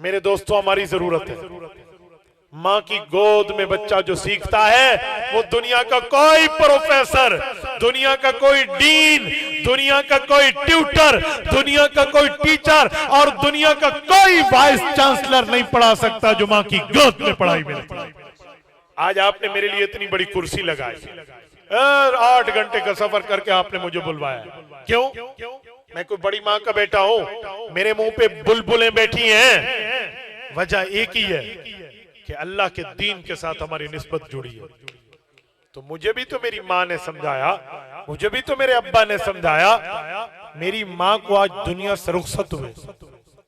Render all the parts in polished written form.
मेरे दोस्तों, हमारी जरूरत है। माँ की गोद में बच्चा जो सीखता है वो दुनिया का कोई प्रोफेसर, दुनिया का कोई डीन, दुनिया का कोई ट्यूटर, दुनिया का कोई टीचर और दुनिया का कोई वाइस चांसलर नहीं पढ़ा सकता जो माँ की गोद में पढ़ाई मिलती है। आज आपने मेरे लिए इतनी बड़ी कुर्सी लगाई, 8 घंटे का सफर करके आपने मुझे बुलवाया। क्यों? मैं कोई बड़ी माँ का बेटा हूं, मेरे मुंह पे बुलबुलें बैठी हैं। वजह एक ही है कि अल्लाह के दीन के साथ हमारी निस्बत जुड़ी है। तो मुझे भी तो मेरी माँ ने समझाया, मुझे भी तो मेरे अब्बा ने समझाया। मेरी माँ को आज दुनिया से रुखसत हुए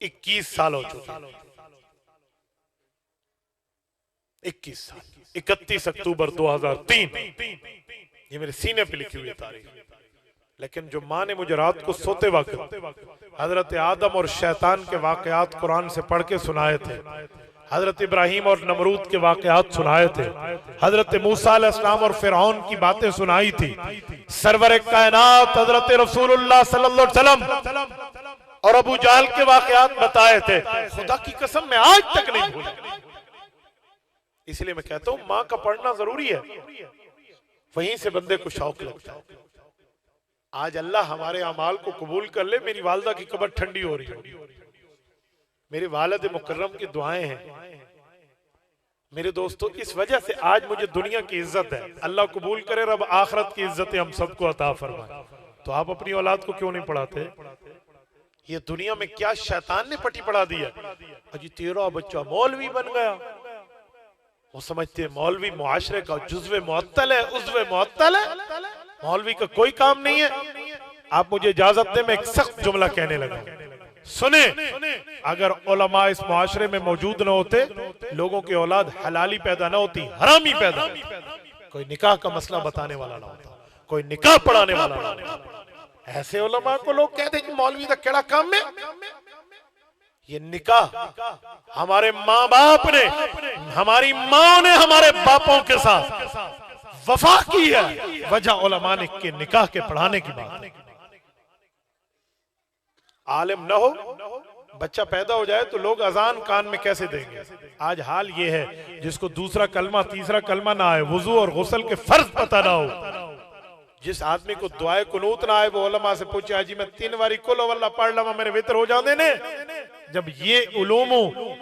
21 साल हो चुके। 21 साल, 31 अक्टूबर 2003, ये मेरे सीने पे लिखी हुई तारीख। लेकिन जो माँ ने मुझे रात को सोते वक्त हजरत आदम और शैतान के वाकयात कुरान से पढ़ के सुनाए थे, हजरत इब्राहिम और नमरूद के वाकयात सुनाए थे, हजरत मूसा अलैहिस्सलाम और फिरौन की बातें सुनाई थी, सरवर कायनात हजरत रसूलुल्लाह सल्लल्लाहु अलैहि वसल्लम और अबू जहल के वाकयात बताए थे। खुदा की कसम मैं आज तक नहीं भूला। इसलिए मैं कहता हूं माँ का पढ़ना जरूरी है, वहीं से बंदे को शौक लगता है। आज अल्लाह हमारे अमाल को कबूल कर ले। मेरी वालदा की कब्र ठंडी हो रही है, मेरे वालिद मुकर्रम की दुआएं हैं। मेरे दोस्तों, इस वजह से आज मुझे दुनिया की इज्जत है। अल्लाह कबूल करे, रब आखिरत की इज्जत हम सबको अता फरमाए। तो आप अपनी औलाद को क्यों नहीं पढ़ाते? ये दुनिया में क्या शैतान ने पट्टी पढ़ा दी है। अजी तेरा बच्चा मौलवी बन गया, वो समझते हैं मौलवी मुआशरे का जुज़्वे मुअत्तल है, उज़्वे मुअत्तल है, मौलवी का कोई काम नहीं है। आप मुझे इजाजत दें, मैं एक सख्त जुमला कहने लगा। सुने, अगर उलमा इस मुआशरे में मौजूद न होते, लोगों की औलाद हलाली पैदा न होती, हरामी पैदा, कोई निकाह का मसला बताने वाला ना होता, कोई निकाह पढ़ाने वाला ना होता। ऐसे उलमा को लोग कहते कि मौलवी का केड़ा काम है। ये निकाह हमारे माँ बाप ने, हमारी माँ ने हमारे बापों के साथ वफा की है, वजह उलमा ने के निकाह के पढ़ाने की बात। आलिम न हो, बच्चा पैदा हो जाए तो लोग अजान कान में कैसे देंगे। आज हाल ये है, जिसको दूसरा कलमा तीसरा कलमा ना आए, वुजू और गुस्ल के फर्ज पता ना हो, जिस आदमी को दुआए कुनूत ना आए, वो उलमा से पूछे जी मैं 3 बारी कुल वल्लाह पढ़ लवा, मेरे वितर हो जाते ने। जब ये उलूम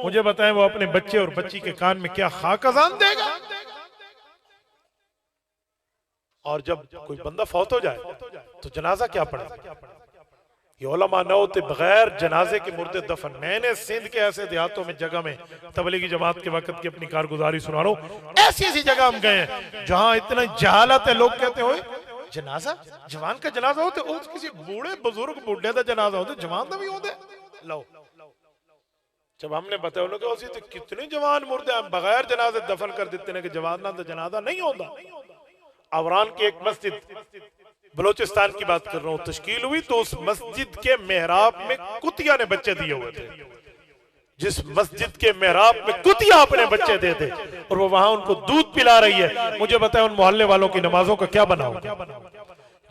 मुझे बताएं, वो अपने बच्चे और बच्ची के कान में क्या खाक अजान देगा। और जब कोई बंदा फौत हो जाए तो जनाजा क्या पढ़े। ये उलमा न होते बगैर जनाजे के मुर्दे दफन। मैंने सिंध के ऐसे देहातों में जगह में तबलीगी जमात के वक्त की अपनी कारगुजारी सुना रहा हूँ, ऐसी ऐसी जगह हम गए हैं जहां इतना जहालत है। लोग कहते हुए जनाजा, जवान का जनाजा होते, किसी बूढ़े बुजुर्ग बुढ़े का जनाजा होते, जवान का भी होते। लो, जब हमने बताया उन्होंने कहा कितने जवान मुर्दे हम बगैर जनाजे दफन कर देते हैं कि जवान ना तो जनाजा नहीं होता। अवरान की एक मस्जिद, बलोचिस्तान की बात कर रहा हूं, तश्कील हुई तो उस मस्जिद के मेहराब में कुतिया ने बच्चे दिए हुए थे। जिस मस्जिद के मेहराब में कुतिया अपने बच्चे दे दे और वो वहां उनको दूध पिला रही है, मुझे बताए उन मोहल्ले वालों की नमाजों का क्या बनाओ।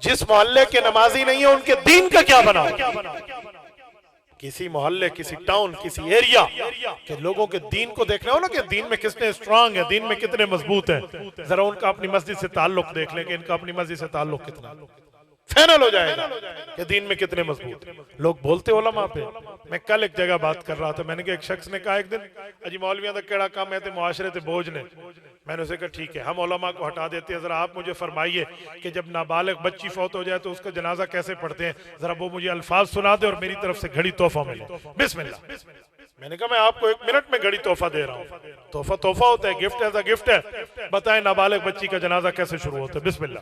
जिस मोहल्ले के नमाजी नहीं है उनके दीन का क्या बनाओ। किसी मोहल्ले, किसी टाउन, किसी एरिया के लोगों के दीन को देखना हो ना कि दीन में कितने स्ट्रांग है, दीन में कितने मजबूत हैं। जरा उनका अपनी मस्जिद से ताल्लुक देख लें कि इनका अपनी मस्जिद से ताल्लुक कितना, फाइनल हो जाएगा कि दीन में कितने मजबूत। लोग बोलते उलमा पे। मैं कल एक जगह बात कर रहा था, मैंने कहा एक शख्स ने कहा एक दिन अजी मौलवियों का केड़ा काम है, मुआशरे से बोझ ने। मैंने उसे कहा ठीक है, हम उलमा को हटा देते हैं, जरा आप मुझे फरमाइए कि जब नाबालिग बच्ची फौत हो जाए तो उसका जनाजा कैसे पढ़ते हैं, जरा वो मुझे अल्फाज सुना दे और मेरी तरफ से घड़ी तोहफा मिले। बिस्मिल्लाह। मैंने कहा मैं आपको 1 मिनट में घड़ी तोहफा दे रहा हूँ। तोहफा तोहफा होता है, गिफ्ट एज अ गिफ्ट है। बताएं नाबालिग बच्ची का जनाजा कैसे शुरू होता है। बिस्मिल्लाह।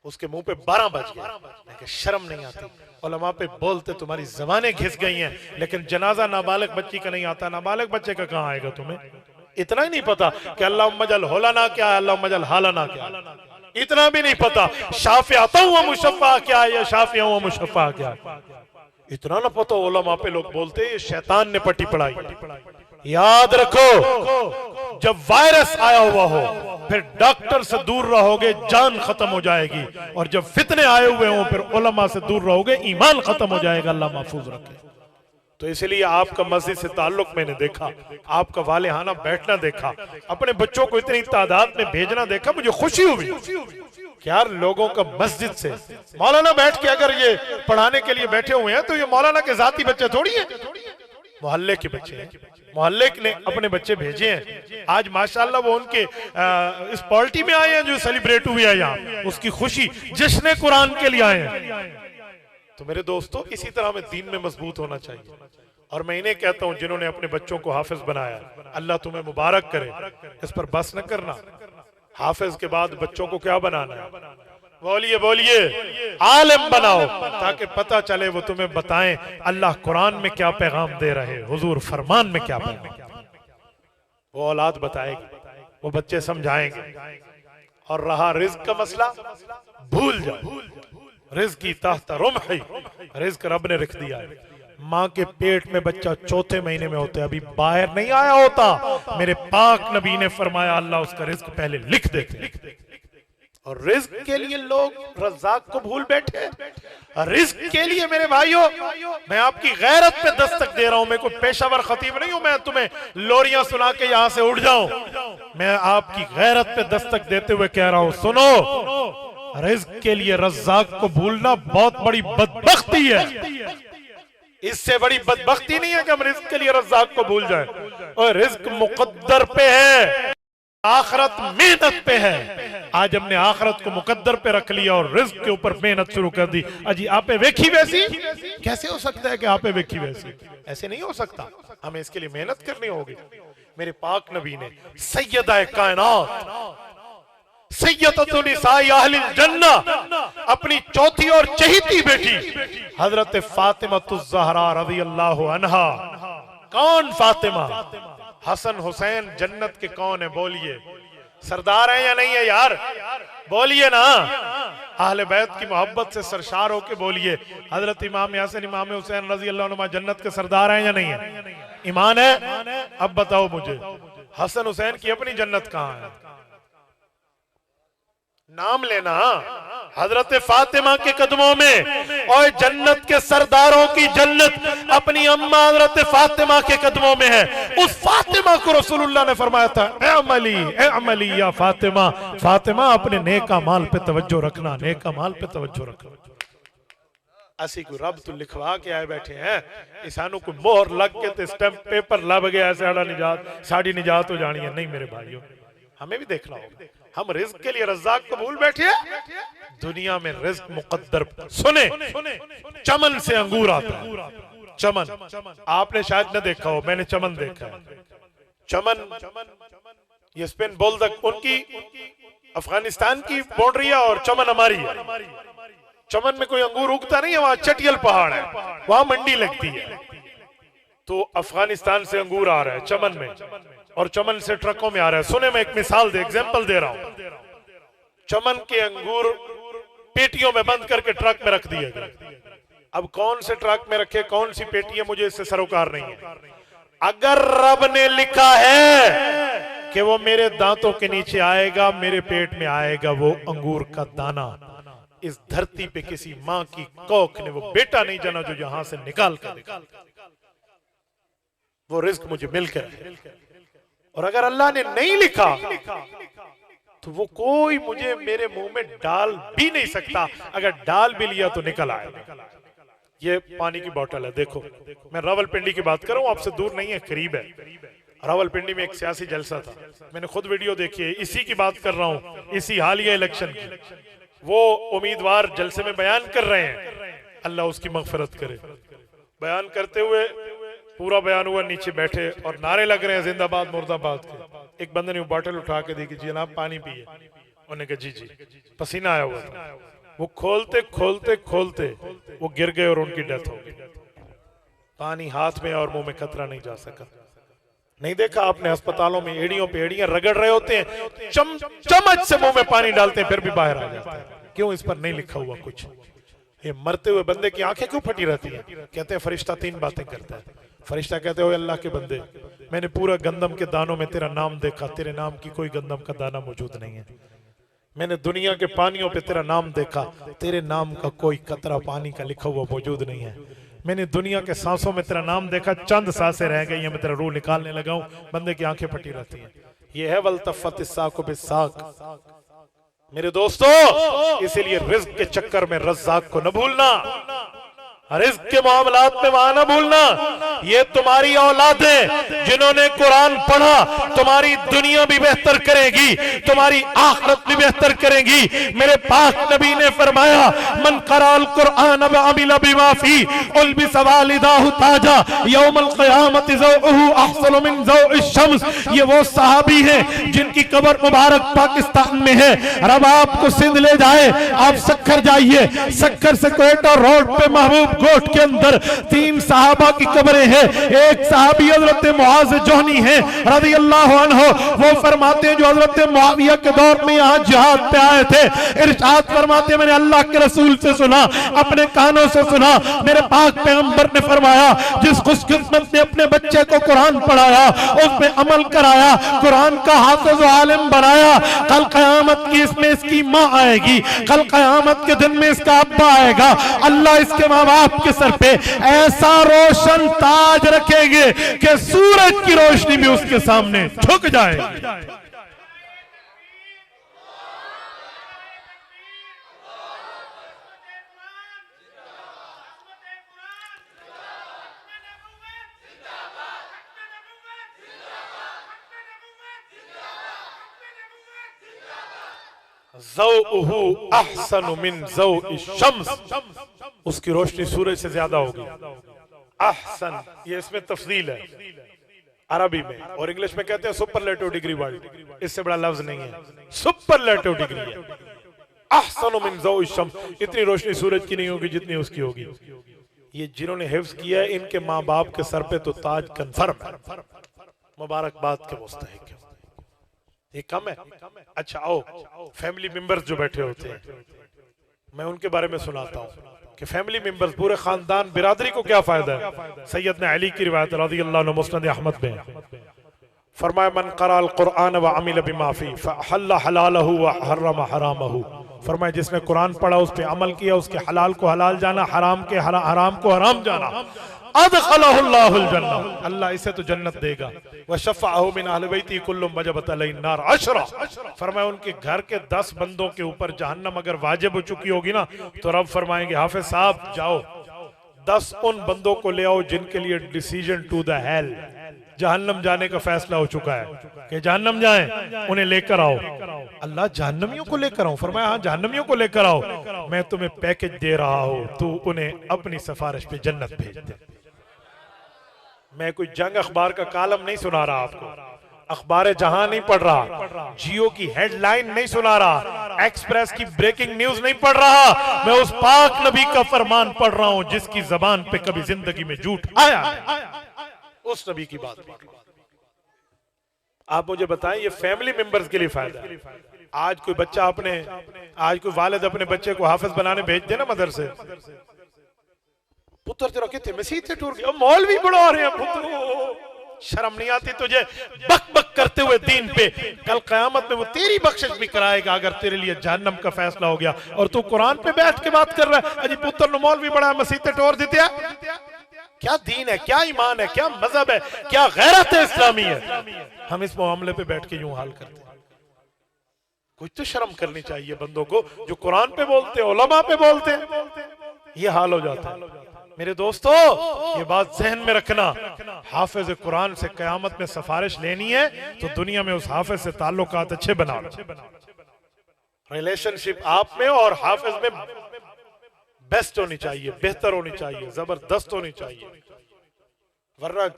उसके मुंह पे 12 बज गए। शर्म नहीं आती? उलमा पे बोलते तुम्हारी जबानें घिस गई हैं, लेकिन जनाजा नाबालिग बच्ची का नहीं आता। नाबालिग बच्चे का कहाँ आएगा तुम्हें? इतना ही नहीं पता कि अल्लाह मजल होला ना क्या है, अल्लाह मजल हाला ना क्या, इतना भी नहीं पता शाफिया मुशफ़ा क्या है या शाफिया मुशफ़ा क्या है, इतना ना पता। उलमा पे लोग बोलते ये शैतान ने पट्टी पढ़ाई। याद रखो, जब वायरस आया हुआ हो फिर डॉक्टर से दूर रहोगे, जान खत्म हो जाएगी, और जब फितने आए हुए हों फिर उलमा से दूर रहोगे, ईमान खत्म हो जाएगा। अल्लाह महफूज रखे। तो इसलिए आपका मस्जिद से ताल्लुक मैंने देखा, आपका वालेहाना बैठना देखा, अपने बच्चों को इतनी तादाद में भेजना देखा, मुझे खुशी हुई कि यार लोगों का मस्जिद से मौलाना बैठ के अगर ये पढ़ाने के लिए बैठे हुए हैं तो ये मौलाना के जाती बच्चे थोड़ी है, मोहल्ले के बच्चे हैं। मोहल्ले ने अपने बच्चे भेजे हैं। आज माशाल्लाह वो उनके इस पार्टी में आए हैं जो सेलिब्रेट हुई है यहाँ, उसकी खुशी जश्न कुरान के लिए आए हैं। तो मेरे दोस्तों इसी तरह में दीन में मजबूत होना चाहिए। और मैं इन्हें कहता हूं जिन्होंने अपने बच्चों को हाफिज बनाया, अल्लाह तुम्हें मुबारक करे, इस पर बस न करना। हाफिज के बाद बच्चों को क्या बनाना है? बोलिए बोलिए, आलिम बनाओ, ताकि पता चले वो तुम्हें बताएं अल्लाह कुरान में क्या पैगाम दे रहे, हुजूर फरमान में क्या पैगाम। वो औलाद बताएगी, वो बच्चे समझाएंगे। और रहा रिज्क का मसला, भूल जाओ, रिज्क की तहत रुमही, रिज्क रब ने रख दिया है। माँ के पेट में बच्चा चौथे महीने में होता है, अभी बाहर नहीं आया होता, मेरे पाक नबी ने फरमाया अल्लाह उसका रिज्क पहले लिख देते। और रिज्क के लिए लोग रज़ाक को भूल बैठे। रिज्क के लिए मेरे भाइयों, मैं आपकी गैरत पे दस्तक दे रहा हूं, मैं कोई पेशावर खतीब नहीं हूं मैं तुम्हें लोरियां सुना के यहां से उड़ जाऊं। मैं आपकी गैरत पे दस्तक देते हुए कह रहा हूं, सुनो, रिज्क के लिए रज़ाक को भूलना बहुत बड़ी बदबख्ती है। इससे बड़ी बदबख्ती नहीं है कि हम रिज्क के लिए रज़ाक को भूल जाएं। और रिज्क मुकद्दर पे है, आखरत मेहनत पे है। आज हमने आखरत को मुकद्दर पे रख लिया और रिज्क के ऊपर मेहनत शुरू कर दी। अजी आपे वेखी वैसी, कैसे हो सकता है कि आपे वेखी वैसी? ऐसे नहीं हो सकता, हमें इसके लिए मेहनत करनी होगी। मेरे पाक नबी ने सैयदा कायनात सैयदतुन निसाई अहलिल जन्ना अपनी चौथी और चहीती बेटी हजरत फातिमातुज़ ज़हरा रज़ियल्लाहु अन्हा, कौन फातिमा? हसन हुसैन जन्नत के कौन है? बोलिए, सरदार है या नहीं है यार? बोलिए ना, अहले बैत की मोहब्बत से सरशार होके बोलिए, हजरत इमाम हसन इमाम हुसैन रजी अल्लाह अन्हुमा जन्नत के सरदार हैं या नहीं है? ईमान है? अब बताओ मुझे, हसन हुसैन की अपनी जन्नत कहाँ है? नाम लेना, हजरत फातिमा के कदमों में। और जन्नत के सरदारों की जन्नत अपनी अम्मा हजरत फातिमा के कदमों में है। उस फातिमा को रसूलुल्लाह ने फरमाया था, ए अमली या फातिमा, फातिमा अपने नेका माल पे तवज्जो रखना, नेका माल पे तवज्जो रखना। असी को रब तो लिखवा के आए बैठे हैं, इसानों को मोहर लग के ते स्टैंप पेपर लग गया, साड़ी निजात हो जानी है। नहीं मेरे भाइयों, हमें भी देखना होगा। हम रिज्क के लिए रज़ाक को भूल बैठे हैं। दुनिया में रिज्क मुकद्दर। सुने, चमन से अंगूर आता है। चमन आपने शायद न देखा हो, मैंने चमन देखा है। चमन ये स्पेन बोल्दक उनकी अफगानिस्तान की बाउंड्री है और चमन हमारी है। चमन में कोई अंगूर उगता नहीं है, वहां चटियल पहाड़ है, वहां मंडी लगती है। तो अफगानिस्तान से अंगूर आ रहा है चमन में, और चमन से ट्रकों में आ रहा है। सुने, मैं एक मिसाल दे एग्जांपल दे रहा हूं। चमन के अंगूर पेटियों में बंद करके ट्रक में रख दिए गए। अब कौन से ट्रक में रखे, कौन सी पेटी है, मुझे इससे सरोकार नहीं है। अगर रब ने लिखा है कि वो मेरे दांतों के नीचे आएगा, मेरे पेट में आएगा वो अंगूर का दाना, इस धरती पे किसी मां की कोख ने वो बेटा नहीं जाना जो यहां से निकाल कर वो रिज्क मुझे मिलकर। और अगर अल्लाह ने नहीं लिखा तो वो कोई मुझे मेरे मुंह में डाल भी नहीं सकता। अगर डाल भी लिया तो निकल आएगा। ये पानी की बोतल है, देखो, मैं रावलपिंडी की बात कर रहा हूं, आपसे दूर नहीं है, करीब है। रावलपिंडी में एक सियासी जलसा था, मैंने खुद वीडियो देखी है, इसी की बात कर रहा हूं, इसी हालिया इलेक्शन की। वो उम्मीदवार जलसे में बयान कर रहे हैं, अल्लाह उसकी मगफिरत करे। बयान करते हुए पूरा बयान हुआ, नीचे बैठे और नारे लग रहे हैं जिंदाबाद मुर्दाबाद के। एक बंदे ने बोतल उठा के दी कि जी जनाब पानी पिए। उन्होंने कहा जी जी, पसीना आया हुआ था। वो खोलते खोलते खोलते वो गिर गए और उनकी डेथ हो गई। पानी हाथ में और मुंह में कतरा नहीं जा सका। नहीं देखा आपने अस्पतालों में एड़ियों पे एड़ियां रगड़ रहे होते हैं, चम्मच से मुंह में पानी डालते हैं, फिर भी बाहर आ जाता है। क्यों? इस पर नहीं लिखा हुआ कुछ। ये मरते हुए बंदे की आंखें क्यों फटी रहती हैं? कहते हैं फरिश्ता तीन बातें करता है। फरिश्ता कहते हो अल्लाह के बंदे, मैंने पूरा गंदम के दानों में तेरा नाम देखा, तेरे नाम की कोई गंदम का दाना मौजूद नहीं है। मैंने दुनिया के पानियों पे तेरा नाम देखा, तेरे नाम का कोई कतरा पानी का लिखा हुआ मौजूद नहीं है। मैंने दुनिया के सांसों में तेरा नाम देखा, चंद सांसें रह गई हैं, मैं तेरा रूह निकालने लगा हूं, बंदे की आंखें फटी रहती हैं। ये है वल्तफ़त इस्साक़ु बिस्साक़। मेरे दोस्तों, इसीलिए रिज़्क़ के चक्कर में रज़्ज़ाक़ को न भूलना, रिज़्क़ के मामलात में वहां न भूलना। ये तुम्हारी औलाद है जिन्होंने कुरान पढ़ा, तुम्हारी दुनिया भी बेहतर करेगी, तुम्हारी आखिरत भी बेहतर करेगी। मेरे पाक नबी ने फरमाया, मन क़राअल कुरआन व अमिल बिमा फी उल्बिस वालिदाहु ताजा यौमल क़यामति ज़ौउहु अहसनु मिन ज़ौइश शम्स। ये वो सहाबी हैं जिनकी कब्र मुबारक पाकिस्तान में है। रब आपको सिंध ले जाए, आप सक्कर जाइए, सक्कर से क्वेटा रोड पे महबूब गोट के अंदर 3 सहाबा की कब्रें हैं। एक सहाबी हजरत मुआज़ जोहनी है रज़ियल्लाहु अन्हु, वो फरमाते हैं जो हजरत मुआविया के दौर में यहाँ जिहाद पे आए थे, इरशाद फरमाते मैंने अल्लाह के रसूल से सुना, अपने कानों से सुना, मेरे पाक पैगंबर ने फरमाया, जिस खुशकिस्मत ने अपने बच्चे को कुरान पढ़ाया, उस पे अमल कराया, कुरान का हाफिज आलिम बनाया, कल क़यामत की इसमें इसकी माँ आएगी, कल क़यामत के दिन में इसका अब्बा आएगा, अल्लाह इसके माँ बाप के सर पे ऐसा रोशन ताज रखेंगे कि सूरज की रोशनी भी उसके सामने झुक जाएगी। ज़ौउहु अहसनु मिन ज़ौइश शम्स, उसकी रोशनी सूरज से ज्यादा होगी। अहसन, ये इसमें तफसील है अरबी में, और इंग्लिश में कहते हैं सुपरलेटिव डिग्री वर्ड, इससे बड़ा लफ्ज नहीं है, सुपरलेटिव डिग्री है। अहसनु मिन ज़ौइश शम्स, इतनी रोशनी सूरज की नहीं होगी जितनी उसकी होगी। ये जिन्होंने हिफ्ज किया है, इनके माँ बाप के सर पे तो ताज कन्फर्म है, मुबारकबाद के मुस्तहिक है। ये कम है। अच्छा आओ, फैमिली मेंबर्स जो बैठे होते हैं, मैं उनके बारे में सुनाता हूँ कि फैमिली मेंबर्स, पूरे खानदान बिरादरी को क्या फायदा है। सैयदना अली की रिवायत रज़ियल्लाहु अन्हु मुस्नद अहमद में फरमाया, मन क़राअल कुरआन व अमिल बिमा फी फहल्ल हलालहु व हर्रम हरामहु। फरमाया जिसने कुरान पढ़ा, उस पे अमल किया, उसके हलाल को हलाल जाना, हराम के हराम को हराम जाना, अदखलहुल्लाहुल जन्नह, अल्लाह इसे तो जन्नत देगा। व शफ़अहु मिन अहले बैती कुल्लुम वजबत अलैहि नार अशरा। फरमाया उनके घर के 10 बंदों के ऊपर जहन्नम अगर वाजिब हो चुकी होगी ना, तो रब फरमाएंगे हाफिज साहब जाओ 10 उन बंदों को ले आओ जिनके लिए डिसीजन टू द हेल, जहन्नम जाने का फैसला हो चुका है कि जहन्नम जाएं, उन्हें लेकर आओ। अल्लाह जहन्नमियों को लेकर आओ? फरमाया हाँ जहन्नमियों को लेकर आओ, मैं तुम्हें पैकेज दे रहा हूं, तू उन्हें अपनी सिफारिश पे जन्नत भेज दे। मैं कोई जंग अखबार का कालम नहीं सुना रहा आपको, अखबार जहां नहीं पढ़ रहा, जियो की हेडलाइन नहीं सुना रहा, एक्सप्रेस की ब्रेकिंग न्यूज नहीं पढ़ रहा, मैं उस पाक नबी का फरमान पढ़ रहा हूं जिसकी जबान पे कभी जिंदगी में झूठ आया, उस नबी की बात। आप मुझे बताएं ये फैमिली मेंबर्स के लिए फायदा है। आज कोई बच्चा आज कोई वालिद अपने बच्चे को हाफिज बनाने भेज दे ना मदरसे, पुत्र तेरा कितने मसीह टूट गया, मौलवी बढ़ा रहे हैं, पुत्र शर्म नहीं आती तुझे बक बक करते हुए दीन पे? कल क़यामत में वो तेरी बख्शिश भी कराएगा अगर तेरे लिए जहन्नम का फैसला हो गया और तू कुरान पे बैठ के बात कर रहा है, अजी पुत्र नु मौलवी बड़ा मसीह टोर दिया। क्या दीन है, क्या ईमान है, क्या मजहब है, क्या गैरत है इस्लामी है? हम इस मामले पे बैठ के यूं हाल करते हैं। कुछ तो शर्म करनी चाहिए बंदों को जो कुरान पे बोलते हैं, उलमा पे बोलते हैं, ये हाल हो जाता है। मेरे दोस्तों ये बात जहन में रखना, हाफिज कुरान से कयामत में सिफारिश लेनी है तो दुनिया में उस हाफिज से ताल्लुकात अच्छे बना, रिलेशनशिप आप में और हाफिज में बेस्ट होनी चाहिए, बेहतर होनी चाहिए, जबरदस्त होनी चाहिए। वर्रा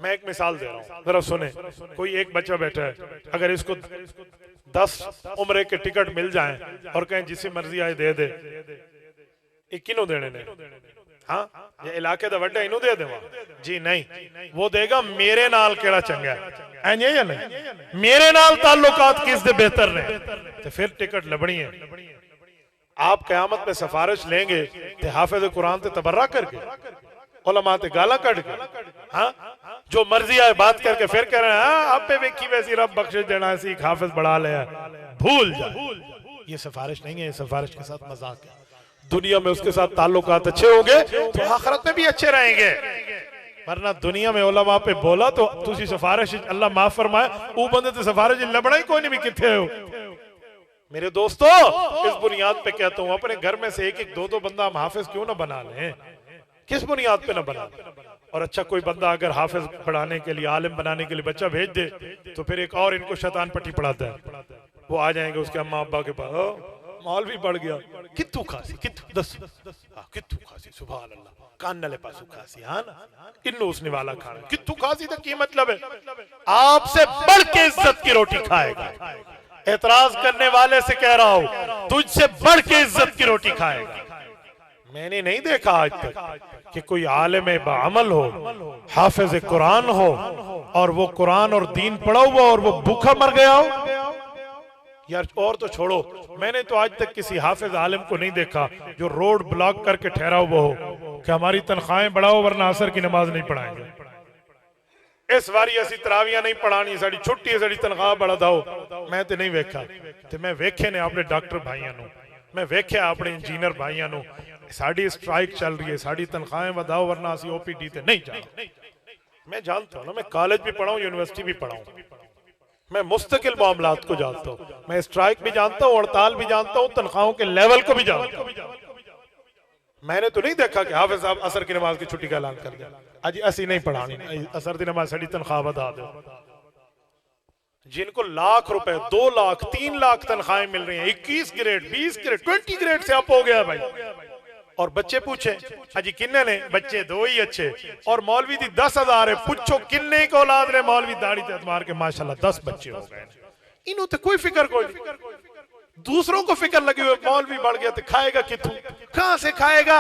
मैं एक मिसाल दे रहा हूँ, जरा सुने। कोई एक बच्चा बैठा है, अगर इसको 10 उम्रे के टिकट मिल जाएं और कहें जिसे मर्जी आए दे दे, एक किनो देने ने, हाँ ये इलाके दा वड्डा इनू दे देवा जी? नहीं, वो देगा मेरे नाल केड़ा चंगा है, ऐ या नहीं, मेरे नाल ताल्लुकात किस दे बेहतर ने, तो फिर टिकट लबनी है। आप क़यामत में सिफारिश लेंगे तो हाफिज कुरान ते तबर्रा करके, उलमा ते गाला कट के, हाँ जो मर्जी आए बात करके फिर कह रहे हैं हाँ आप पे वेखी वैसी रब बख्शिश देना सी, हाफिज बढ़ा ले, भूल जा। ये सिफारिश नहीं है, ये सिफारिश के साथ मजाक है। दुनिया में उसके साथ ताल्लुकात अच्छे होंगे तो आखिरत में भी अच्छे रहेंगे। वरना दुनिया में उलमा पे बोला तो तुसी सिफारिश अल्लाह माफ फरमाए वो बंदे ते सिफारिश लबड़ा ही कोई नहीं भी किथे हो। मेरे दोस्तों इस बुनियाद पे कहता हूं अपने घर में से एक एक दो दो बंदा हम हाफिज क्यों ना बना लें, किस बुनियाद पे ना बना लें। और अच्छा कोई बंदा अगर हाफिज पढ़ाने के लिए आलिम बनाने के लिए बच्चा भेज दे तो फिर एक और इनको शैतान पट्टी पढ़ाता है, वो आ जाएंगे उसके अम्मा अब्बा के पास, मौलवी बढ़ गया कितू खासी कितू दस कितू खासी सुभान अल्लाह कान नले पासू खासी हाँ ना किन्नू उसने वाला खाना कितू खासी तो की मतलब है आपसे बढ़ के इज्जत की रोटी खाएगा। एतराज करने वाले से कह रहा हूं तुझसे बढ़ के इज्जत की रोटी खाएगा। मैंने नहीं देखा आज तक कि कोई आलिम बाअमल हो हाफिज कुरान हो और वो कुरान और दीन पढ़ा हुआ और वो भूखा मर गया हो। यार और तो छोड़ो, मैंने तो आज तक किसी हाफिज आलिम को नहीं देखा जो रोड ब्लॉक करके ठहरा हुआ हो कि हमारी तनख्वाहें बढ़ाओ वरना असर की नमाज नहीं पढ़ाएंगे, इस बारी ऐसी तरावियां नहीं पढ़ानी, साड़ी छुट्टी साड़ी तनख्वाह बढ़ा दो। मैं तो नहीं वेखा ते मैं वेखे ने अपने डॉक्टर भाइयों नु, मैं वेख्या अपने इंजीनियर भाइयों नु साड़ी स्ट्राइक चल रही है, साड़ी तनख्वाहें बढ़ाओ वरना असि ओपीडी ते नहीं जाना। मैं जानता हूं ना, मैं कॉलेज भी पढ़ा हूं यूनिवर्सिटी भी पढ़ा हूं, मैं मुस्तकिल मामलात को जानता हूं, मैं स्ट्राइक भी जानता हूं हड़ताल भी जानता हूं तनख्वाहों के लेवल को भी जानता हूं। मैंने तो नहीं देखा कि हाफिज साहब असर की नमाज की छुट्टी का ऐलान कर दिया आज ऐसी नहीं पढ़ानी असर की नमाज साड़ी तनख्वाह बढ़ा दो। जिनको लाख रुपए 2 लाख 3 लाख तनख्वाहें मिल रही हैं 21 ग्रेड 20 ग्रेड 20 ग्रेड से अप हो गया भाई, और बच्चे पूछे अजी किन्ने ने बच्चे 2 ही अच्छे और मौलवी दी 10,000 है, पूछो किन्ने को औलाद ने मौलवी दाढ़ी ते मार के माशाल्लाह 10 बच्चे हो गए। इन्हों तो कोई फिक्र कोई नहीं, दूसरों को फिक्र लगी हुई मौलवी बढ़ गया तो खाएगा कितू कहां से खाएगा।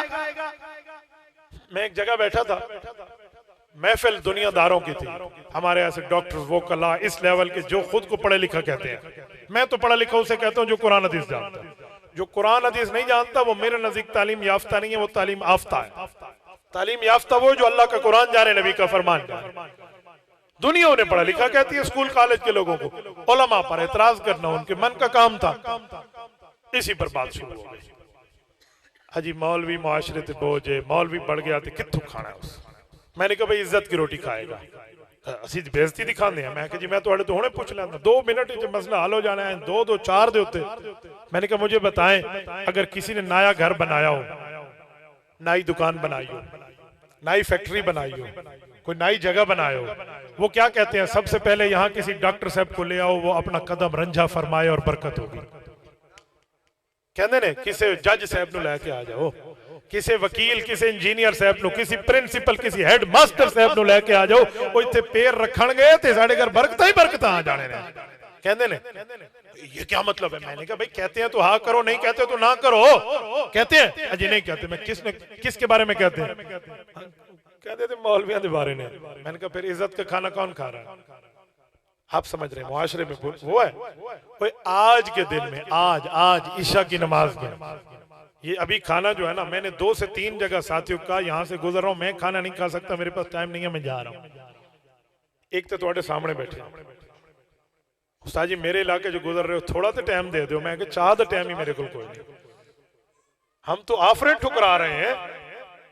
मैं एक जगह बैठा था, महफिल दुनियादारों की थी, हमारे ऐसे डॉक्टर वो कला इस लेवल के जो खुद को पढ़े लिखा कहते हैं, मैं तो पढ़ा लिखा उसे कहता हूं जो कुरान हदीस जानता है। जो कुरान हदीस नहीं जानता वो मेरे नजदीक तालीम याफ्ता नहीं है, वो तालीम आफ्ता है। तालीम याफ्ता वो जो अल्लाह का कुरान जाने नबी का फरमान जाने। दुनिया उन्हें पढ़ा लिखा कहती है, स्कूल कॉलेज के लोगों को उलमा पर एतराज करना उनके मन का काम था। इसी पर बात शुरू हो गई, हाजी मौलवी मुआशरे ते बोझे मौलवी बढ़ गया तो कित्थू खाना है उस। मैंने कहा भाई इज्जत की रोटी खाएगा, असि बेइज्जती दिखाने हैं। मैं कहा जी मैं तो हुणे पूछ लेना 2 मिनट मसला हल हो जाना है 2 4 दे उत्ते। मैंने कहा मुझे बताएं अगर किसी ने नया घर बनाया हो, नई दुकान बनाई हो, नई फैक्ट्री बनाई हो, कोई नई जगह बनाए हो, वो क्या कहते हैं सबसे पहले यहाँ किसी डॉक्टर साहब को ले आओ वो अपना कदम रंझा फरमाए और बरकत होगी। कहते ने किसी जज साहब नु लेके आ जाओ, किसी वकील किसी इंजीनियर साहब नु, किसी प्रिंसिपल किसी हेड मास्टर साहब नु लेके आ जाओ, वो इत्थे पैर रखणगे ते साडे घर बरकत ही बरकत आ जाने ने। कहते ने ये क्या मतलब है? मैंने कहा भाई कहते हैं तो हाँ करो, नहीं कहते तो ना करो। कहते हैं अजी नहीं कहते। मैं किसके बारे में कहते हैं? कहते थे मौलवियों के बारे में। मैंने कहा फिर इज्जत का खाना कौन खा रहा है? आप समझ रहे हैं मुआशरे में वो है वो आज के दिन में आज ईशा की नमाज में ये अभी खाना जो है ना, मैंने 2 से 3 जगह साथियों का यहाँ से गुजर रहा हूँ, मैं खाना नहीं खा सकता, मेरे पास टाइम नहीं है, मैं जा रहा हूँ। एक तो थोड़े सामने बैठे उस्ताद जी मेरे इलाके जो गुजर रहे हो थोड़ा तो टाइम दे दो। मैं चाह तो टाइम ही मेरे को कोई नहीं, हम तो आफरे ठुकरा रहे हैं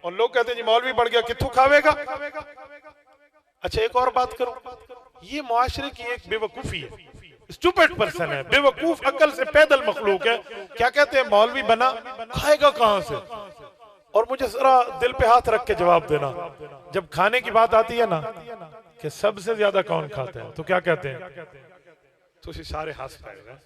और लोग कहते हैं जी मौलवी बढ़ गया कित्थू खावेगा। अच्छा एक और बात करो, ये मुआशरे की एक बेवकूफी है, स्टूपिड पर्सन है, बेवकूफ अकल से पैदल मखलूक है। क्या कहते हैं मौलवी बना खाएगा कहां से? और मुझे जरा दिल पे हाथ रख के जवाब देना, जब खाने की बात आती है ना कि सबसे ज्यादा कौन खाता है तो क्या कहते हैं? तो सारे हंस पाएगा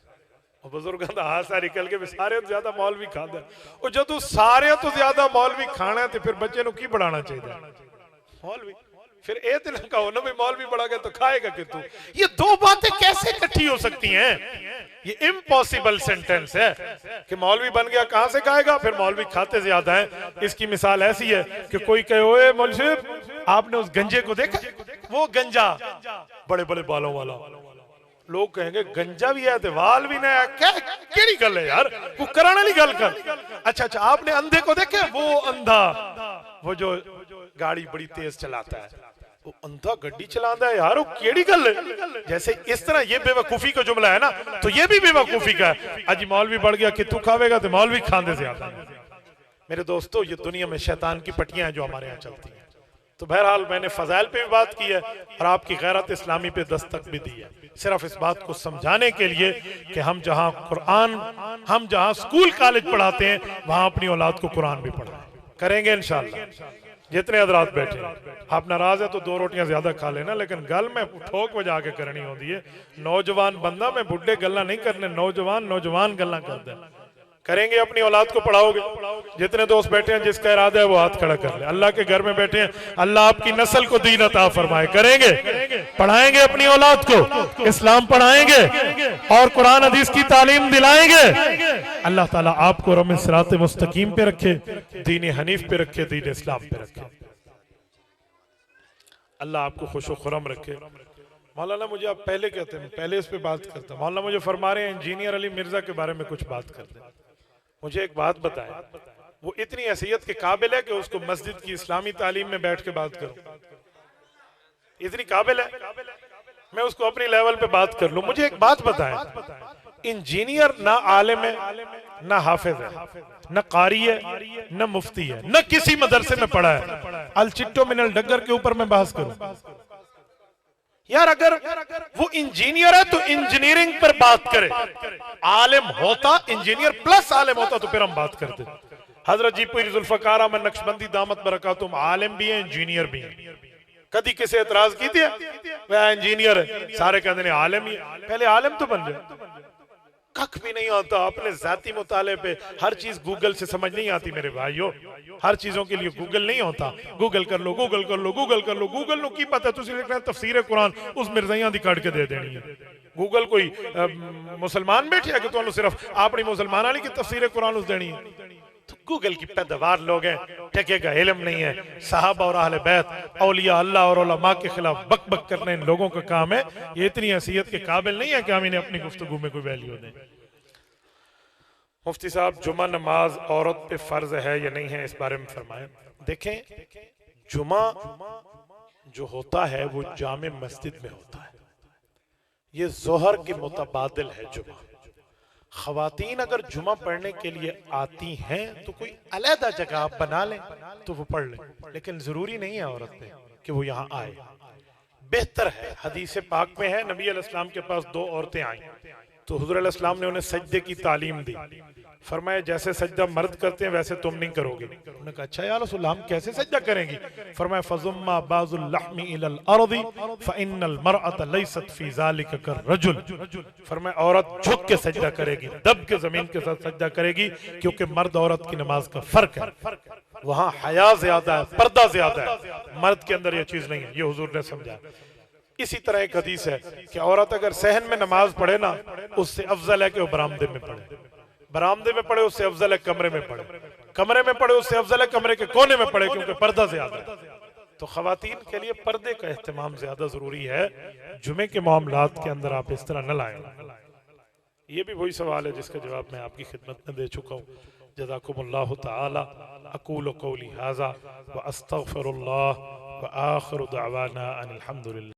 और बुजुर्गों का हासा निकल के सारे तो ज्यादा मौलवी खाते हैं। और जो तू सारे तो ज्यादा मौलवी खाना है तो फिर बच्चे को की बढ़ाना चाहिए मौलवी। फिर ए तो ना कहो ना भाई मौलवी बढ़ा गया तो खाएगा कि तू। ये 2 बातें कैसे इकट्ठी हो सकती हैं? ये इम्पॉसिबल सेंटेंस है कि मौलवी बन गया कहां से खाएगा, फिर मौलवी खाते ज्यादा है। इसकी मिसाल ऐसी है कि कोई कहे ओए मौलवी साहब आपने उस गंजे को देखा, वो गंजा बड़े बड़े बालों वाला, लोग कहेंगे गंजा भी है तो वाल भी नहीं है, केड़ी गल है यार, वो कराने वाली गल कर। अच्छा आपने अंधे को देखे, वो अंधा वो जो गाड़ी बड़ी तेज चलाता है, वो अंधा गड्डी चलाता है यार, वो केड़ी गल है। जैसे इस तरह ये बेवकूफी का जुमला है ना, तो ये भी बेवकूफी का है। अजी मौलवी बढ़ गया कित्थू खावेगा तो मौलवी खांदे ज्यादा। मेरे दोस्तों ये दुनिया में शैतान की पट्टियां हैं जो हमारे यहाँ चलती हैं। तो बहरहाल मैंने फजाइल पे भी बात की है और आपकी गैरत इस्लामी पे दस्तक भी दी है, सिर्फ इस बात को समझाने के लिए कि हम जहाँ कुरान, हम जहाँ स्कूल कॉलेज पढ़ाते हैं वहां अपनी औलाद को कुरान भी पढ़ाएं। करेंगे इंशाअल्लाह। जितने हजरात बैठे आप नाराज है तो 2 रोटियां ज्यादा खा लेना, लेकिन गल में ठोक बजा के करनी होती है। नौजवान बंदा मैं बुढ़े गल्ला नहीं करने, नौजवान गल्ला करते हैं। करेंगे, अपनी औलाद को पढ़ाओगे। जितने दोस्त बैठे हैं जिसका इरादा है वो हाथ खड़ा कर ले। अल्लाह के घर में बैठे हैं, अल्लाह आपकी नस्ल को दीन अता फरमाए। करेंगे, पढ़ाएंगे अपनी औलाद को, इस्लाम पढ़ाएंगे और कुरान हदीस की तालीम दिलाएंगे। अल्लाह ताला आपको रमे सिराते मुस्तकीम पे रखे, दीन हनीफ पे रखे, दीन इस्लाम पे रखे। अल्लाह आपको खुशो खुरम रखे। मौलाना मुझे आप पहले कहते हैं, पहले इस पे बात करते हैं। मौलाना मुझे फरमा रहे हैं इंजीनियर अली मिर्जा के बारे में कुछ बात करते हैं। मुझे एक बात बताएं, वो इतनी हैसियत के काबिल है कि उसको मस्जिद की इस्लामी तालीम में बैठ के बात करूं? इतनी काबिल है मैं उसको अपनी लेवल पे बात कर लूं? मुझे एक बात बताएं, इंजीनियर ना आलिम है, ना हाफिज है, न कारी है, न मुफ्ती है, न किसी मदरसे में पढ़ा है। अल चिट्टो मिनल डगर के ऊपर मैं बहस करूं? यार अगर वो इंजीनियर है तो इंजीनियरिंग पर बात करे। आलिम होता, इंजीनियर प्लस आलिम होता तो फिर हम बात करते। हजरत जी पीर जुल्फकार अहमद नक्शबंदी दामत बरकातुहुम आलिम भी है, इंजीनियर भी है। कभी किसी एतराज की थी वह इंजीनियर है, सारे कहते हैं आलिम ही। पहले आलिम तो बन जाए। कख भी नहीं आता अपने जाती मुताले पे। हर चीज गूगल से समझ नहीं आती मेरे भाइयों। हर चीजों के लिए गूगल नहीं होता। गूगल कर लो, गूगल कर लो, गूगल कर लो। गूगल नो की पता तुसी लिखना तफसीर कुरान उस मिर्जाइयां दी काट के दे देनी है। गूगल कोई मुसलमान बैठे है कि तुहानू सिर्फ अपनी मुसलमान वाली की तफसीर कुरान उस देनी है? तो गूगल की पैदावार लोग हैं, टके का इल्म नहीं है। साहबा और अहले बैत, औलिया अल्लाह और उलमा के खिलाफ बक बक करना इन लोगों का काम है। ये इतनी हैसियत के काबिल नहीं है कि हम इन्हें अपनी गुफ्तगू में कोई वैल्यू दें। मुफ्ती साहब, जुमा नमाज औरत पे फर्ज है या नहीं है, इस बारे में फरमाएं। देखें, जुमा जो होता है वो जामे मस्जिद में होता है। ये जोहर के मुतबादिल है जुमा। खवातीन अगर जुमा पढ़ने के लिए आती हैं तो कोई अलहदा जगह आप बना लें तो वो पढ़ लें, लेकिन जरूरी नहीं है औरत पे कि वो यहाँ आए। बेहतर है, हदीस पाक में है, नबी अलैहिस्सलाम के पास 2 औरतें आई तो हुज़ूर अलैहिस्सलाम ने उन्हें सजदे की तालीम दी। फरमाया जैसे सजदा मर्द करते हैं वैसे तुम नहीं करोगे। उन्होंने कहा अच्छा या रसूल हम कैसे सजदा करेंगी? फरमाया फजुम्मा बाजुल लहमी इलल अर्दी फइन्नल मरअत लैसत फी ज़ालिका कररजुल। फरमाया औरत झुक के सजदा करेगी, दब के जमीन के साथ सजदा करेगी, क्योंकि मर्द औरत की नमाज का फर्क है। वहां हया ज्यादा है, पर्दा ज्यादा है, मर्द के अंदर यह चीज नहीं है। ये हुजूर ने समझा। इसी तरह एक हदीस है कि औरत अगर सहन में नमाज पढ़े ना, उससे अफजल है कि वो बरामदे में पढ़े, बरामदे में पढ़े उससे अफजल है कमरे में पढ़े, कमरे में पढ़े उससे अफजल है कमरे के कोने में पढ़े, क्योंकि पर्दा ज्यादा है। तो खवातीन के लिए पर्दे का एहतमाम ज्यादा जरूरी है। जुमे के मामलात के अंदर आप इस तरह न लाएं। ये भी वही सवाल है जिसका जवाब मैं आपकी खिदमत में दे चुका हूँ। जज़ाकुमुल्लाहु तआला। अक़ूलु क़ौली हाज़ा व अस्तग़फ़िरुल्लाह व आख़िरु दअवाना अनिल हम्दुलिल्लाह।